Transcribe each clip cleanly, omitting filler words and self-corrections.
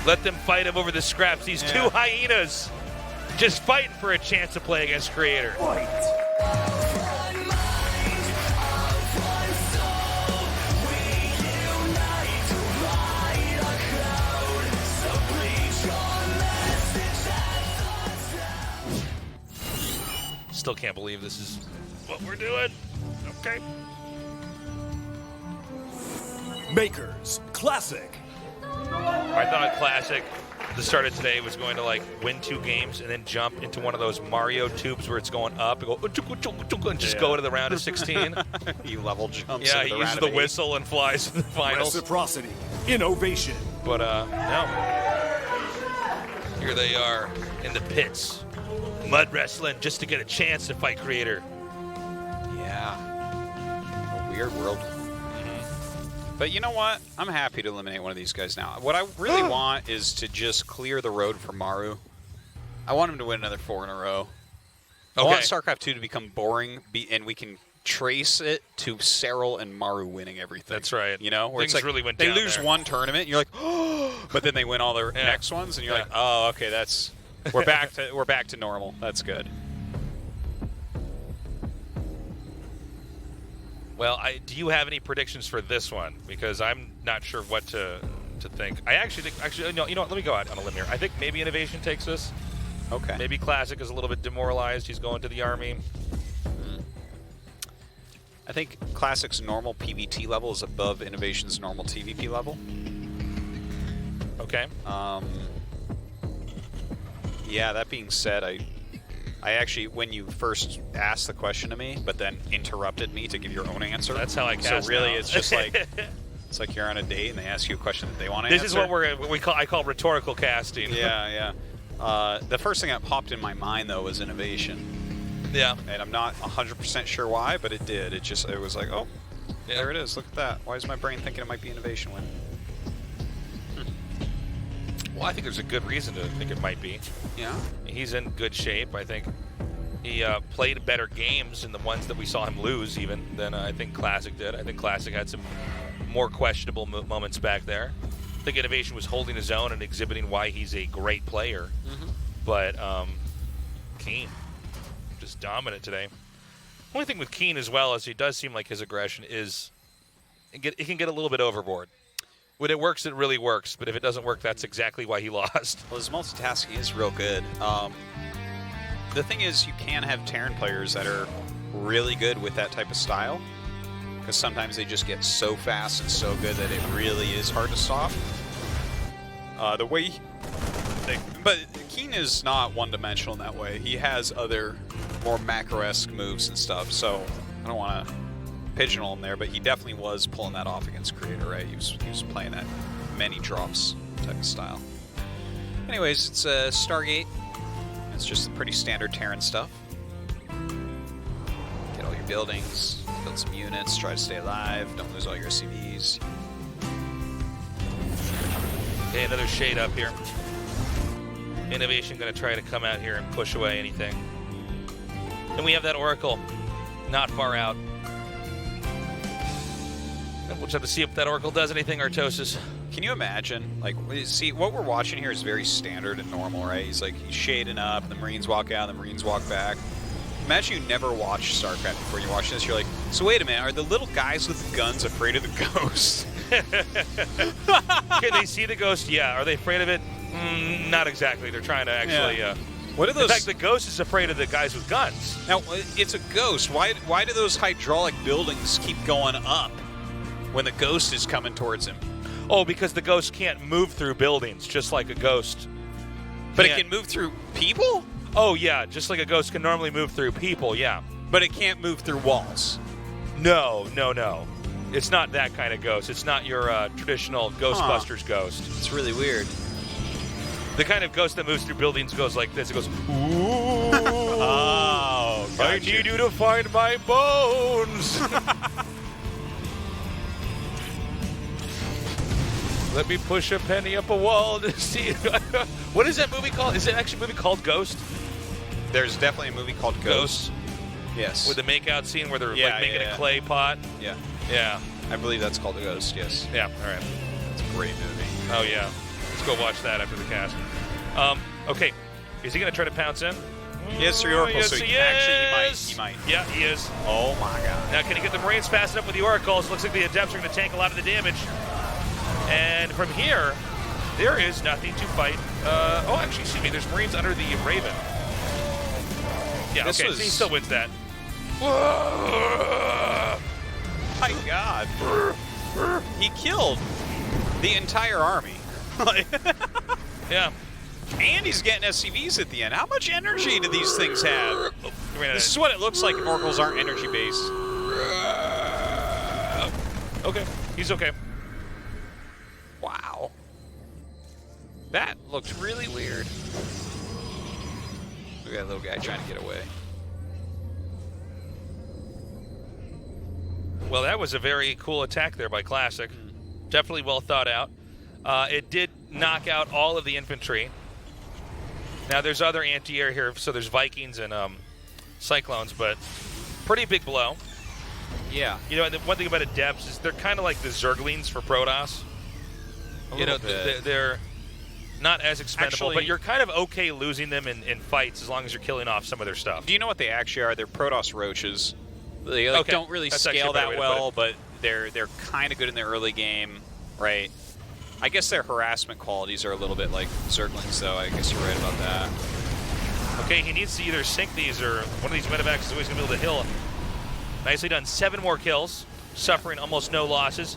Let them fight him over the scraps. These two hyenas just fighting for a chance to play against Creator. Still can't believe this is what we're doing. Okay. Makers Classic. I thought Classic, the start of today, was going to like win 2 games and then jump into one of those Mario tubes where it's going up and go and just go to the round of 16. He level jumps. Yeah, into he the uses round the of 8. whistle and flies to the finals. Reciprocity. Innovation. But no. Here they are in the pits. Mud wrestling just to get a chance to fight Creator. Yeah. A weird world. But you know what? I'm happy to eliminate one of these guys now. What I really want is to just clear the road for Maru. I want him to win another 4 in a row. I want StarCraft 2 to become boring, and we can trace it to Serral and Maru winning everything. That's right. You know, where Things it's like really went they down lose there. one tournament, and you're like, oh, but then they win all their next ones, and you're like, oh, okay, that's we're back to normal. That's good. Well, do you have any predictions for this one? Because I'm not sure what to think. I actually think, no, you know what, let me go out on a limb here. I think maybe Innovation takes this. Okay. Maybe Classic is a little bit demoralized. He's going to the Army. I think Classic's normal PvT level is above Innovation's normal TVP level. Okay. Yeah, that being said, I actually, when you first asked the question to me, but then interrupted me to give your own answer. That's how I cast. So really, now. it's just like it's like you're on a date and they ask you a question that they want to answer. This is what I call rhetorical casting. Yeah, yeah. The first thing that popped in my mind though was Innovation. Yeah. And I'm not 100% sure why, but it did. It was like, oh, yeah. There it is. Look at that. Why is my brain thinking it might be Innovation win? Well, I think there's a good reason to think it might be. Yeah. He's in good shape. I think he played better games in the ones that we saw him lose even than I think Classic did. I think Classic had some more questionable moments back there. I think Innovation was holding his own and exhibiting why he's a great player. But Keen, just dominant today. Only thing with Keen as well is he does seem like his aggression is, it can get a little bit overboard. When it works, it really works. But if it doesn't work, that's exactly why he lost. Well, his multitasking is real good. The thing is, you can have Terran players that are really good with that type of style, because sometimes they just get so fast and so good that it really is hard to stop. But Keen is not one-dimensional in that way. He has other more macro-esque moves and stuff, so I don't want to pigeonhole him there, but he definitely was pulling that off against Creator, right? He was playing that many drops type of style. Anyways, it's Stargate. It's just pretty standard Terran stuff. Get all your buildings, build some units, try to stay alive, don't lose all your CVs. Okay, another shade up here. Innovation going to try to come out here and push away anything. And we have that Oracle not far out. And we'll just have to see if that Oracle does anything, Artosis. Can you imagine? Like, see, what we're watching here is very standard and normal, right? He's shading up, the Marines walk out, the Marines walk back. Imagine you never watched StarCraft before you watch this. You're like, so wait a minute, are the little guys with the guns afraid of the ghost? Can they see the ghost? Yeah. Are they afraid of it? Not exactly. They're trying to actually... What are those? In fact, the ghost is afraid of the guys with guns. Now, it's a ghost. Why do those hydraulic buildings keep going up when the ghost is coming towards him? Oh, because the ghost can't move through buildings, just like a ghost. But it can move through people? Oh, yeah, just like a ghost can normally move through people, yeah. But it can't move through walls? No. It's not that kind of ghost. It's not your traditional Ghostbusters ghost. It's really weird. The kind of ghost that moves through buildings goes like this. It goes, ooh. Oh, gotcha. I need you to find my bones. Let me push a penny up a wall to see. What is that movie called? Is it actually a movie called Ghost? There's definitely a movie called Ghost. Yes. With the make-out scene where they're making a clay pot. Yeah. Yeah. I believe that's called The Ghost, yes. Yeah, all right. It's a great movie. Oh, yeah. Let's go watch that after the cast. Okay, is he going to try to pounce in? He has 3 oracles, Yes, so he actually is. he might. Yeah, he is. Oh my god. Now, can he get the Marines fast enough with the oracles? Looks like the Adepts are going to tank a lot of the damage. And from here, there is nothing to fight. Oh, actually, excuse me. There's Marines under the Raven. Yeah, This okay, was- so he still wins that. My god. He killed the entire army. Yeah. And he's getting SCVs at the end. How much energy do these things have? Oh, This is what it looks like if oracles aren't energy based. Okay, he's okay. Wow. That looked really weird. Look at that little guy trying to get away. Well, that was a very cool attack there by Classic. Definitely well thought out. It did knock out all of the infantry. Now, there's other anti-air here, so there's Vikings and Cyclones, but pretty big blow. Yeah. You know, the one thing about Adepts is they're kind of like the Zerglings for Protoss. You know, they're not as expendable, Actually, but you're kind of okay losing them in fights as long as you're killing off some of their stuff. Do you know what they actually are? They're Protoss roaches. They like, Okay. don't really That's actually scale a better that way to put well, it. but they're kind of good in the early game, right? I guess their harassment qualities are a little bit like Zerglings, though. I guess you're right about that. Okay, he needs to either sink these or one of these medevacs is always going to be able to heal. Nicely done. 7 more kills, suffering almost no losses.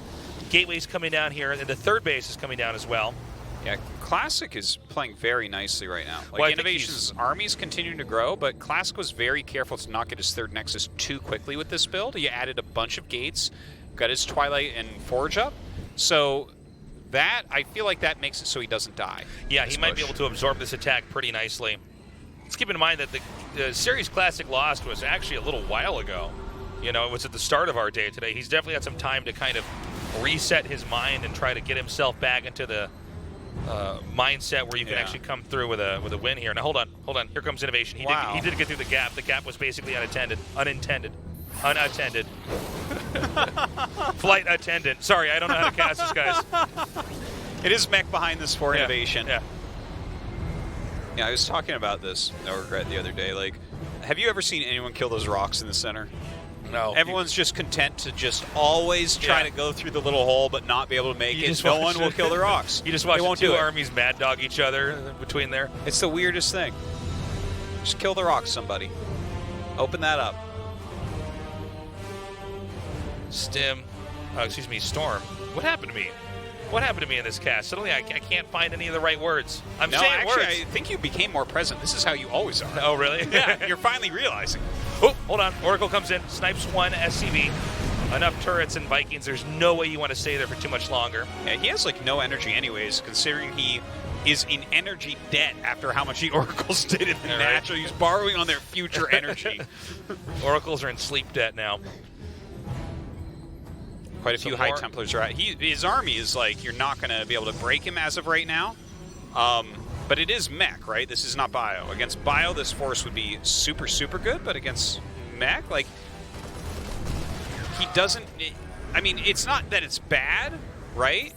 Gateway's coming down here, and the third base is coming down as well. Yeah, Classic is playing very nicely right now. Like, Well, I think Innovation's army's continuing to grow, but Classic was very careful to not get his third Nexus too quickly with this build. He added a bunch of gates, got his Twilight and Forge up. So that, I feel like that makes it so he doesn't die. Yeah, he might be able to absorb this attack pretty nicely. Let's keep in mind that the Series Classic lost was actually a little while ago. You know, it was at the start of our day today. He's definitely had some time to kind of reset his mind and try to get himself back into the mindset where you can actually come through with a win here. Now, hold on. Here comes Innovation. He did get through the gap. The gap was basically unattended. Flight attendant. Sorry, I don't know how to cast this, guys. It is mech behind this for Innovation. Yeah. Yeah, I was talking about this, no regret, the other day. Like, have you ever seen anyone kill those rocks in the center? No. Everyone's just content to just always try to go through the little hole but not be able to make it. No one will kill the rocks. You just watch They won't the two do it. armies mad dog each other between there. It's the weirdest thing. Just kill the rocks, somebody. Open that up. Storm. What happened to me? What happened to me in this cast? Suddenly I can't find any of the right words. I'm No, saying actually, words. I think you became more present. This is how you always are. Oh, really? Yeah, you're finally realizing. Oh, hold on. Oracle comes in, snipes 1 SCV. Enough turrets and Vikings. There's no way you want to stay there for too much longer. Yeah, he has like no energy anyways, considering he is in energy debt after how much the Oracles did in the natural. He's borrowing on their future energy. Oracles are in sleep debt now. Quite a few High Templars are out. His army is like, you're not going to be able to break him as of right now. But it is mech, right? This is not bio. Against bio, this force would be super, super good, but against mech, like, he doesn't... I mean, it's not that it's bad, right?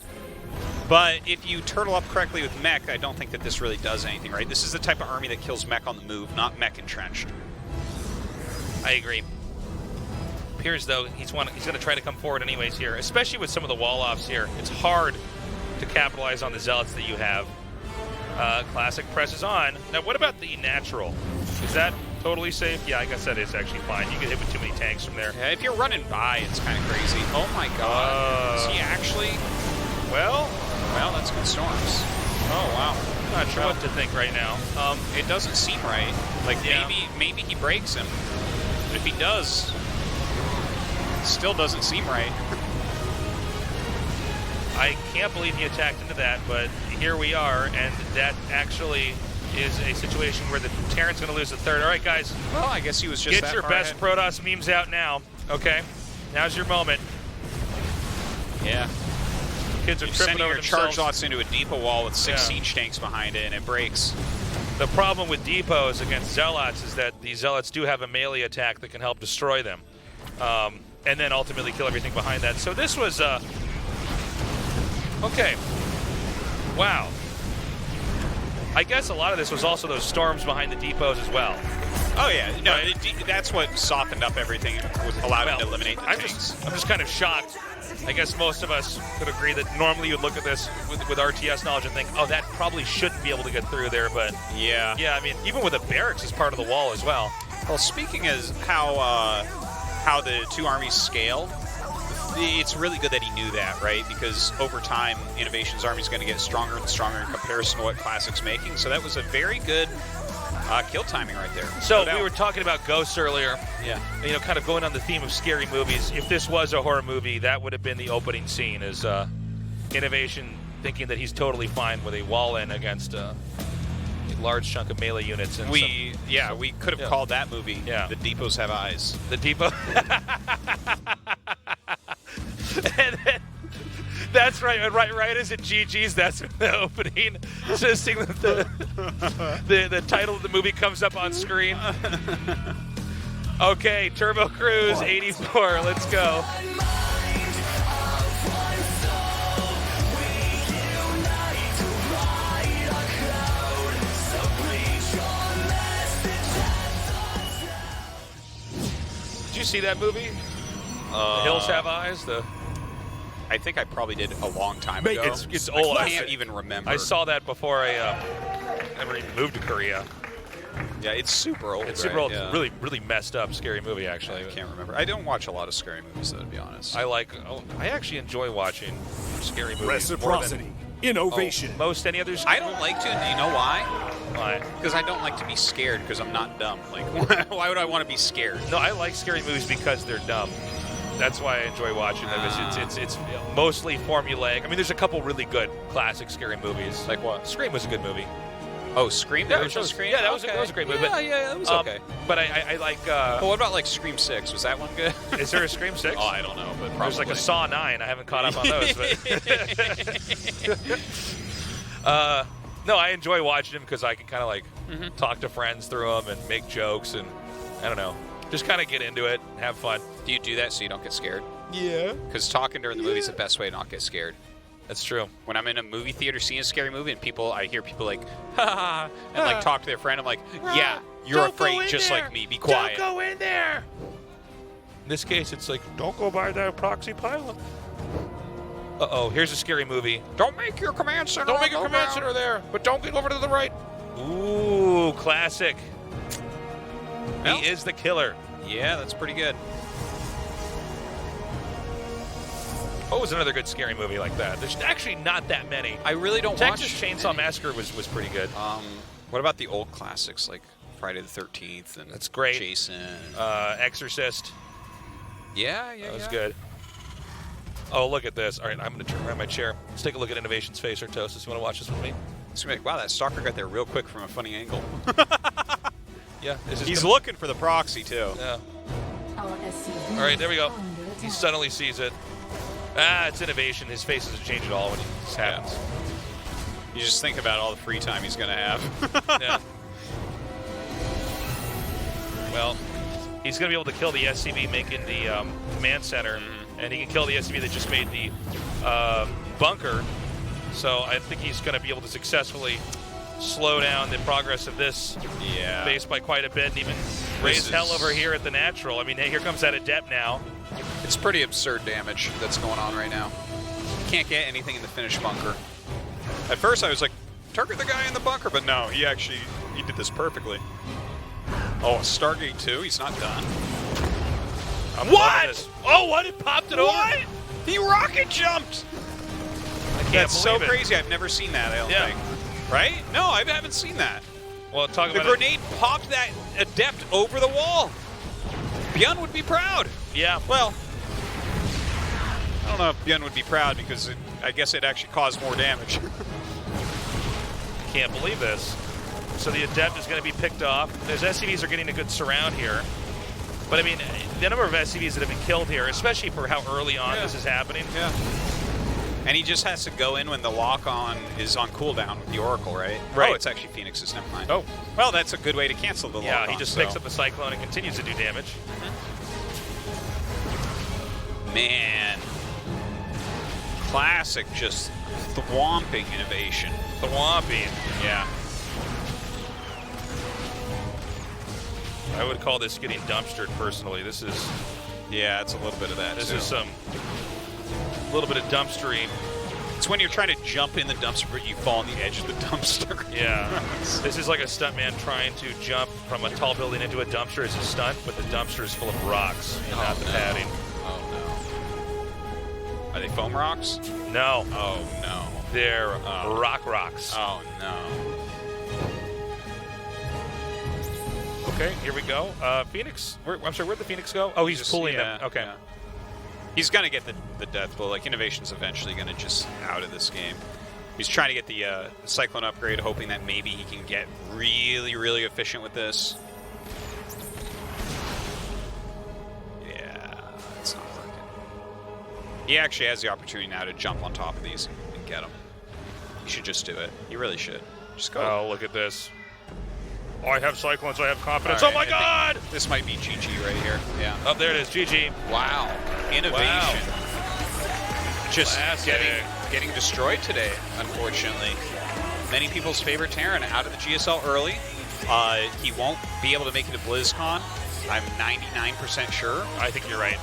But if you turtle up correctly with mech, I don't think that this really does anything, right? This is the type of army that kills mech on the move, not mech entrenched. I agree. Appears, though, he's going to try to come forward anyways here, especially with some of the wall-offs here. It's hard to capitalize on the Zealots that you have. Classic presses on. Now, what about the natural? Is that totally safe? Yeah, I guess that is actually fine. You get hit with too many tanks from there. Yeah, if you're running by, it's kind of crazy. Oh my god. Is he actually... Well, that's good storms. Oh, wow. I'm not sure what to think right now. It doesn't seem right. Like, maybe he breaks him. But if he does, it still doesn't seem right. I can't believe he attacked into that, but here we are, and that actually is a situation where the Terran's going to lose the third. All right, guys. Well, I guess he was just Get your best Protoss memes out now, okay? Now's your moment. Yeah. Kids are You're tripping sending over your charge themselves. lots into a depot wall with 6 siege tanks behind it, and it breaks. The problem with depots against Zealots is that the Zealots do have a melee attack that can help destroy them, and then ultimately kill everything behind that. So this was, okay. Wow. I guess a lot of this was also those storms behind the depots as well. Oh yeah, no, Right. that's what softened up everything and allowed him to eliminate the I'm tanks. just kind of shocked. I guess most of us could agree that normally you'd look at this with RTS knowledge and think, oh, that probably shouldn't be able to get through there. But Yeah. yeah, I mean, even with the barracks as part of the wall as well. Well, speaking as how the two armies scale, it's really good that he knew that, right? Because over time, Innovation's army is going to get stronger and stronger in comparison to what Classic's making. So that was a very good kill timing right there. So No doubt. we were talking about ghosts earlier. Yeah. You know, kind of going on the theme of scary movies. If this was a horror movie, that would have been the opening scene, is Innovation thinking that he's totally fine with a wall-in against a large chunk of melee units. And We could have called that movie The Depots Have Eyes. the depot. And then, that's right. Right as it GG's, that's the opening. Insisting that the title of the movie comes up on screen. Okay, Turbo Cruise 84. Let's go. Did you see that movie? The Hills Have Eyes. I think I probably did a long time Make ago. it- It's old. I can't even remember. I saw that before I ever even moved to Korea. Yeah, it's super old. It's super right? old. Yeah. Really, really messed up, scary movie actually. I can't remember. I don't watch a lot of scary movies, though, to be honest. I actually enjoy watching scary movies. Reciprocity. Innovation. Most any other. Scary I don't like to, and do you know why? Why? Because I don't like to be scared, because I'm not dumb. Like, why would I want to be scared? No, I like scary movies because they're dumb. That's why I enjoy watching them. It's mostly formulaic. I mean, there's a couple really good classic scary movies. Like what? Scream was a good movie. Oh, Scream? The Yeah, original that was- Scream? yeah, that was a great movie, Yeah, but, yeah, that was okay. But I like. Well, what about, like, Scream 6? Was that one good? Is there a Scream 6? Oh, I don't know, but probably. There's like a Saw 9. I haven't caught up on those. But no, I enjoy watching them because I can kind of like talk to friends through them and make jokes and I don't know, just kind of get into it and have fun. Do you do that so you don't get scared? Yeah, Because talking during the movie is the best way to not get scared. that's true. When I'm in a movie theater seeing a scary movie and I hear people like, ha ha, ha, and like talk to their friend, I'm like, yeah, you're Don't go afraid in just there. like me. Be quiet. Don't go in there. In this case, it's like, don't go by that proxy pilot. Uh-oh, here's a scary movie. Don't make your command center. Don't make a on the command ground. center there, but don't get over to the right. Ooh, classic. Well. He is the killer. Yeah, that's pretty good. What was another good scary movie like that? There's actually not that many. I really don't Texas watch Chainsaw Massacre was pretty good. What about the old classics like Friday the 13th and That's great. Jason? Exorcist. Yeah, That was yeah. good. Oh, look at this. All right, I'm going to turn around my chair. Let's take a look at Innovation's face, Artosis. You want to watch this with me? It's gonna be like, wow, that stalker got there real quick from a funny angle. Yeah. This is He's looking for the proxy too. Yeah. All All right, there we go. He suddenly sees it. It's Innovation. His face doesn't change at all when this happens. You just think about all the free time he's gonna have. Yeah. Well, he's going to be able to kill the SCV making the command center, and he can kill the SCV that just made the bunker. So I think he's going to be able to successfully slow down the progress of this base by quite a bit, and even raise hell over here at the natural. I mean, hey, here comes that adept now. It's pretty absurd damage that's going on right now. Can't get anything in the finished bunker. At first I was like, target the guy in the bunker, but no, he did this perfectly. Oh, Stargate 2, he's not done. I'm loving this. Oh, what? It popped it over? What? He rocket jumped! I can't That's so believe it. crazy. I've never seen that, I don't Yeah. think. Right? No, I haven't seen that. Well, talk The about grenade popped that adept over the wall. Bjorn would be proud. it. Yeah. Well, I don't know if Bjorn would be proud because I guess it actually caused more damage. Can't believe this. So the adept is going to be picked off. Those SCVs are getting a good surround here. But I mean, the number of SCVs that have been killed here, especially for how early on this is happening. Yeah. And he just has to go in when the lock-on is on cooldown with the Oracle, right? Right. Oh, it's actually Phoenix's. Never mind. Oh. Well, that's a good way to cancel the Yeah, lock-on. he just picks up the Cyclone and continues to do damage. Man. Classic, just thwomping Innovation. The Whomping. Yeah. I would call this getting dumpstered personally. This is Yeah, it's a little bit of that. this too. is some little bit of dumpstering. It's when you're trying to jump in the dumpster, but you fall on the edge of the dumpster. Yeah. This is like a stuntman trying to jump from a tall building into a dumpster as a stunt, but the dumpster is full of rocks and not the padding. Oh no. Are they foam rocks? No, Oh no. they're Oh. rocks. Oh no. Okay, here we go. Phoenix. I'm sorry, where'd the Phoenix go? Oh, he's Just- pulling yeah, them. Okay. yeah. He's gonna get the death blow. Like Innovation's eventually gonna just out of this game. He's trying to get the Cyclone upgrade, hoping that maybe he can get really, really efficient with this. Yeah, it's not working. He actually has the opportunity now to jump on top of these and get them. You should just do it. You really should. Just go. Oh, look at this. Oh, I have Cyclones. I have confidence. All Oh, my right, I God! think this might be GG right here. Yeah. Oh, there it is. GG. Wow. Innovation. Just Classic. getting destroyed today, unfortunately. Many people's favorite Terran out of the GSL early. He won't be able to make it to BlizzCon. I'm 99% sure. I think you're right.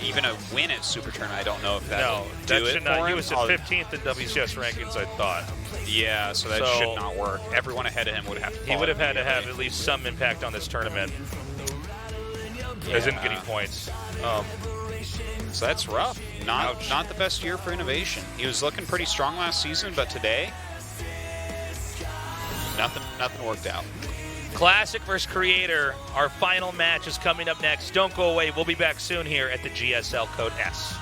Even a win at Super Turn, I don't know if that'll No, do that it should for not. him. He was at 15th in WCS rankings, I thought. Yeah, so that So- should not work. Everyone ahead of him would have to He fall would have had to have immediately. at least some impact on this tournament, as in getting points. So that's rough. Ouch. Not the best year for Innovation. He was looking pretty strong last season, but today, nothing worked out. Classic versus Creator. Our final match is coming up next. Don't go away. We'll be back soon here at the GSL Code S.